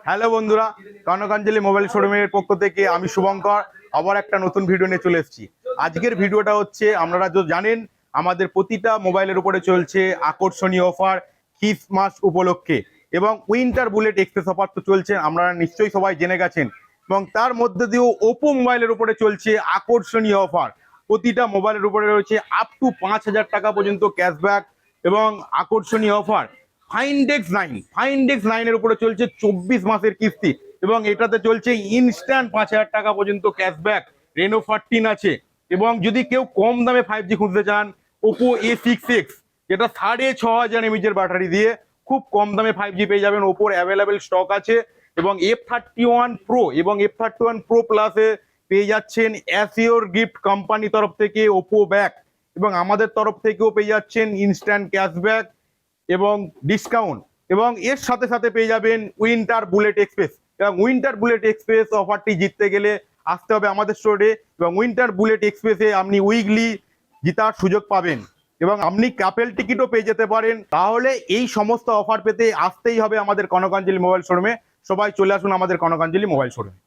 Hello বন্ধুরা, Kanakanjali mobile শোরুমের পক্ষ থেকে আমি শুভঙ্কর আবার একটা নতুন ভিডিও নিয়ে চলে এসেছি। আজকের ভিডিওটা হচ্ছে, আপনারা তো জানেন আমাদের প্রতিটা মোবাইলের উপরে চলছে আকর্ষণীয় অফার ক্রিসমাস উপলক্ষে, এবং উইন্টার বুলেট এক্সপ্রেস অফার তো চলছে, আপনারা নিশ্চয়ই সবাই জেনে গেছেন। এবং তার মধ্যে দিয়েও ওপো মোবাইলের উপরে চলছে আকর্ষণীয় অফার। প্রতিটা মোবাইলের উপরে রয়েছে আপ টু 5,000 টাকা পর্যন্ত ক্যাশব্যাক এবং আকর্ষণীয় অফার। ফাইনডেক্স 9 এর উপরে চলছে 24 মাসের কিস্তি, এবং এটাতে চলছে ইনস্ট্যান্ট 5,000 টাকা পর্যন্ত ক্যাশব্যাক। রেনো 14 আছে, এবং যদি কেউ কম দামে 5G খুঁজতে চান, ওপো A6X, যেটা 6,500 mAh ব্যাটারি দিয়ে খুব কম দামে 5G পেয়ে যাবেন। ওপোর অ্যাভেলেবেল স্টক আছে, এবং F31 Pro এবং F31 Pro প্লাসে পেয়ে যাচ্ছেন অ্যাসিওর গিফট কোম্পানি তরফ থেকে ওপো ব্যাক, এবং আমাদের তরফ থেকেও পেয়ে যাচ্ছেন ইনস্ট্যান্ট ক্যাশব্যাক এবং ডিসকাউন্ট। এবং এর সাথে সাথে পেয়ে যাবেন উইন্টার বুলেট এক্সপ্রেস, এবং উইন্টার বুলেট এক্সপ্রেস অফারটি জিততে গেলে আসতে হবে আমাদের স্টোরে, এবং উইন্টার বুলেট এক্সপ্রেসে আপনি উইকলি জেতার সুযোগ পাবেন, এবং আপনি কাপেল টিকিটও পেয়ে যেতে পারেন। তাহলে এই সমস্ত অফার পেতে আসতেই হবে আমাদের কনকাঞ্জলি মোবাইল শোরুমে। সবাই চলে আসুন আমাদের কনকাঞ্জলি মোবাইল শোরুমে।